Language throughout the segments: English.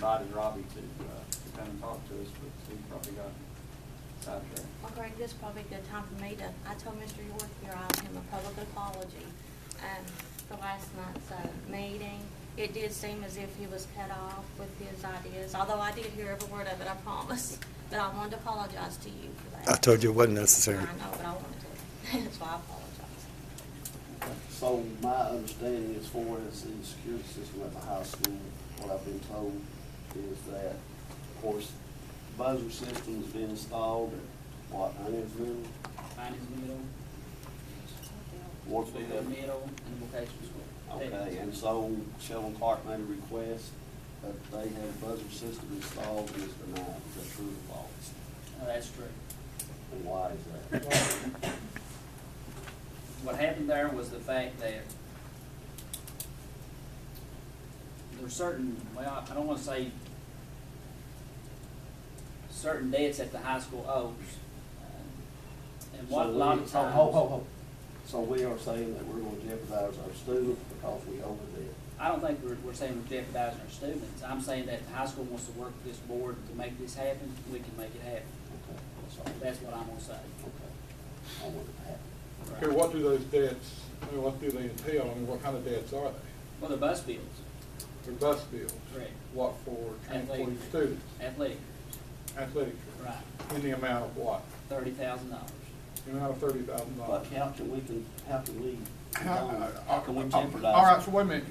invited Robbie to come and talk to us, but he probably got sidetracked. Well, Greg, this is probably a good time for me to, I told Mr. York here I owe him a public apology for last night's meeting. It did seem as if he was cut off with his ideas, although I did hear every word of it, I promise. But I wanted to apologize to you for that. I told you it wasn't necessary. I know, but I wanted to. That's why I apologize. So my understanding as far as the security system at the high school, what I've been told is that, of course, buzzer system has been installed at what, Onions Middle? Finance middle, Warfield? middle, and vocational school. Okay, and so Sheldon Clark made a request that they have a buzzer system installed and it's denied. Is that true or false? That's true. And why is that? What happened there was the fact that there's certain, well, I don't want to say certain debts at the high school owes. And what a lot of times. Hold. So we are saying that we're going to jeopardize our students because we owe the debt. I don't think we're saying we're jeopardizing our students. I'm saying that the high school wants to work with this board to make this happen, we can make it happen. Okay, that's all. That's what I'm gonna say. Okay. I want it to happen. Okay, what do those debts, I mean, what do they entail? I mean, what kind of debts are they? Well, the bus bills, For bus bills? Correct. What, for transporting Athletic. students? athletic, Athletic trips? right, In the amount of what? $30,000. The amount of $30,000? But how can we jeopardize? All right, so wait a minute,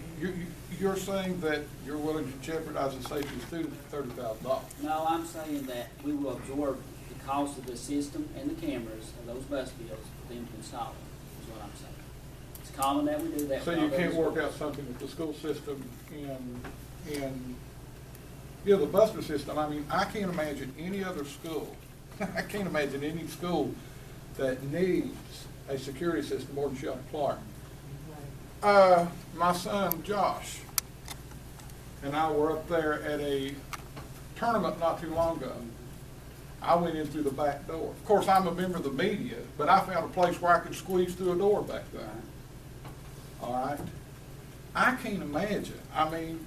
you're saying that you're willing to jeopardize the safety of students for $30,000? No, I'm saying that we will absorb the cost of the system and the cameras and those bus bills for them to install them, is what I'm saying. It's common that we do that. So with you all can't those work schools. out something with the school system the busing system, I mean, I can't imagine any other school, I can't imagine any school that needs a security system more than Sheldon Clark. My son Josh and I were up there at a tournament not too long ago. I went in through the back door. Of course, I'm a member of the media, but I found a place where I could squeeze through a door back there. All right? I can't imagine. I mean,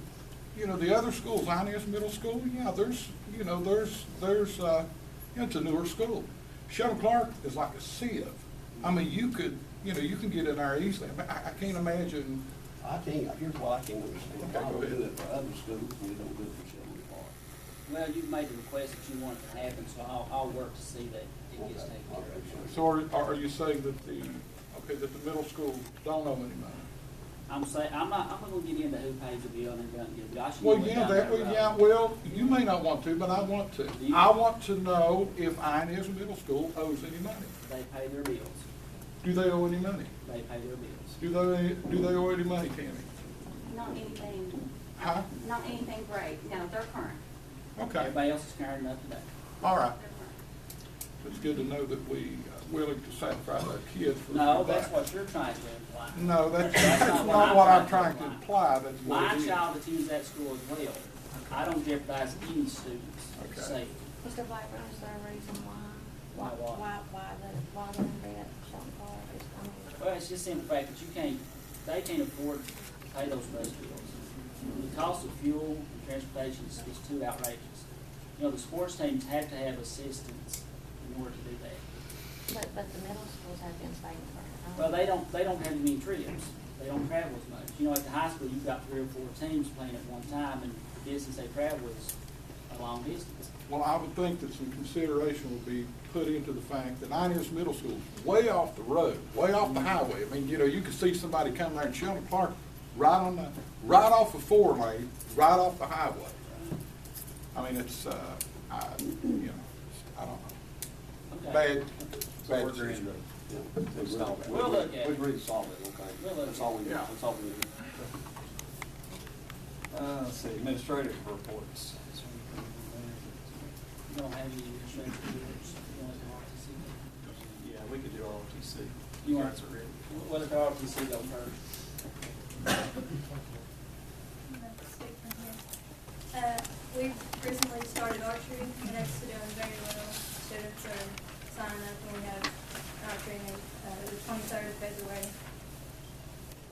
you know, the other schools, Inez Middle School, yeah, there's it's a newer school. Sheldon Clark is like a sieve. I mean, you can get in there easily. I mean, I can't imagine. Here's what I can't understand. Okay, Why go we do ahead. it for other schools and we don't do it for Sheldon Clark. Well, you've made the request that you want it to happen, so I'll work to see that it gets taken care of. So are you saying that the middle school don't owe any money? I'm not gonna get into who pays the bill and doesn't get the bill. I should Well, go yeah, down road. well, you may not want to, but I want to. You- I want to know if Inez Middle School owes any money. They pay their bills, Do they owe any money? they pay their bills. Do they owe any money, Tammy? Not anything, Huh? not anything great, no, they're current. Okay, Everybody else is carrying up to date. all right. They're current. It's good to know that we are willing to sacrifice our kids for. No, that's what you're trying to imply. No, that's That's not not what I'm trying to imply, that's what My it is. child attends that school as well. I don't jeopardize any students' Okay. safety. Mr. Blackburn, is there a reason why Why what? why they're in debt, Sheldon Clark? I mean, Well, it's just in the fact that they can't afford to pay those bus bills. The cost of fuel and transportation is too outrageous. You know, the sports teams have to have assistance in order to do that. But the middle schools have been staying current. Well, they don't have as many trips. They don't travel as much. You know, at the high school, you've got 3 or 4 teams playing at one time, and the distance they travel is a long distance. Well, I would think that some consideration would be put into the fact that Inez Middle School is way off the road, way off the highway. I mean, you know, you could see somebody come there in Sheldon Clark right off the 4-lane, right off the highway. I mean, it's, I don't know. Okay. Bad We're agreeing decision. We'll look at it. We agree to solve it, okay? We'll look That's all we at need, it. that's all we need. Let's see, administrative reports. You don't have any administrative reports. You want to RTC? Yeah, we could do ROTC. You want- Guys are ready. What if RTC go first? We've recently started archery, and it's doing very well. Students are signing up, and we have archery the 23rd of February.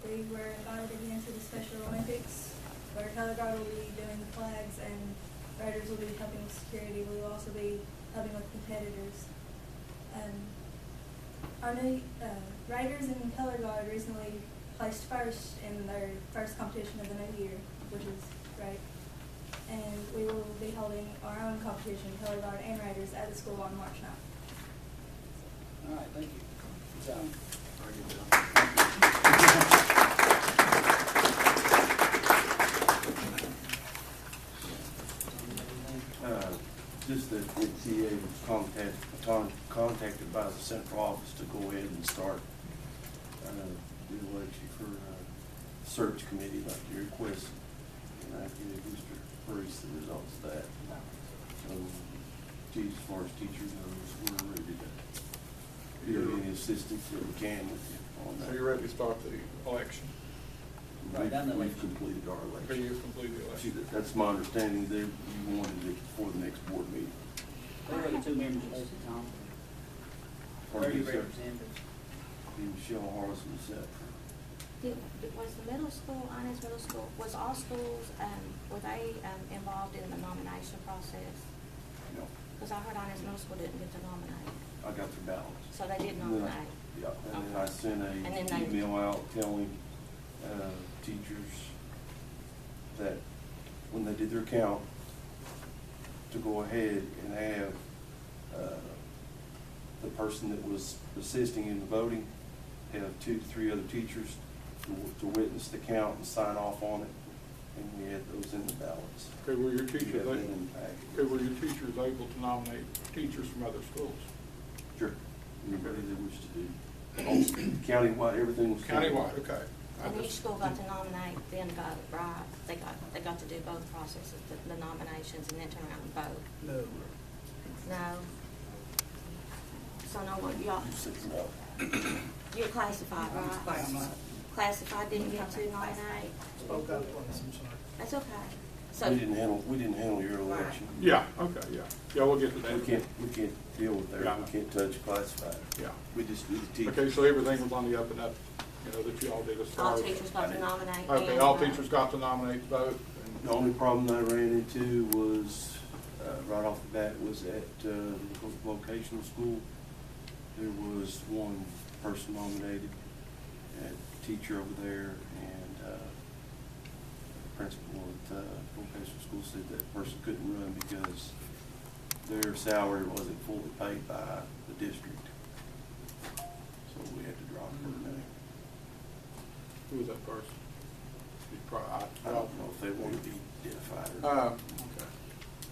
We were invited again to the Special Olympics, where Color Guard will be doing the flags and Raiders will be helping with security. We will also be helping with competitors. Our new Raiders and Color Guard recently placed first in their first competition of the new year, which is great. And we will be holding our own competition, Color Guard and Raiders, at the school on March 9th. All right, thank you. Good job. Just that the TA was contacted by the central office to go ahead and start the election for search committee like you requested. And I gave Mr. Priest the results of that. So, as far as teachers goes, we're ready to give any assistance that we can with you on that. So you're ready to start the election? Right, I know. We've completed our Or election. you've completed the election? That's my understanding, that you wanted it before the next board meeting. There were 2 members elected, Tom. Pardon 30 me, sir? representatives. Michelle Harrison said. Was the middle school, Inez Middle School, was all schools, were they involved in the nomination process? No, Because I heard Inez Middle School didn't get to nominate, I got their ballots. so they did And then nominate. Yeah, and then I sent And then they- a email out telling teachers that when they did their count, to go ahead and have the person that was assisting in the voting have 2 to 3 other teachers to witness the count and sign off on it, and we had those in the ballots. Okay, were your We teachers, have that in the packet. okay, were your teachers able to nominate teachers from other schools? Sure, anybody that wished to do. Countywide, everything was. Countywide, okay. And each school got to nominate, then vote, right? They got to do both processes, the nominations and then turn around and vote. No. No? So no one, y'all, You said no. you're classified, right? I'm not. Classified didn't get to nominate? Spoke up twice, I'm sorry. That's okay. So, We didn't handle your election. Yeah, okay, yeah. Yeah, we'll get to that. We can't deal with that, Yeah. we can't touch classified. Yeah. We just do the teachers. Okay, so everything was on the up and up, you know, that you all did as far all as. teachers got to nominate. Okay, and all vote. teachers got to nominate, vote. and- The only problem I ran into was, right off the bat, was at the vocational school. There was one person nominated, a teacher over there, and the principal at vocational school said that person couldn't run because their salary wasn't fully paid by the district. So we had to drop her name. Who was that person? I don't know if they want to be identified or not. Okay.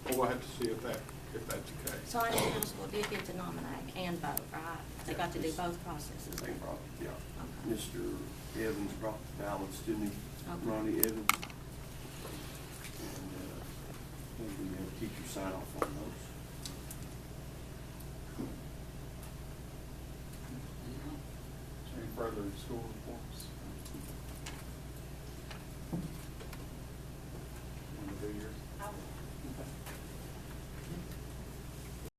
Well, we'll have to see if that's the case. So Inez Middle School did get to nominate and vote, right? They got to do both processes. They brought, yeah. Okay. Mr. Evans brought the ballots to me, Okay. Ronnie Evans. And we have teachers sign off on those. Is there any further school reports?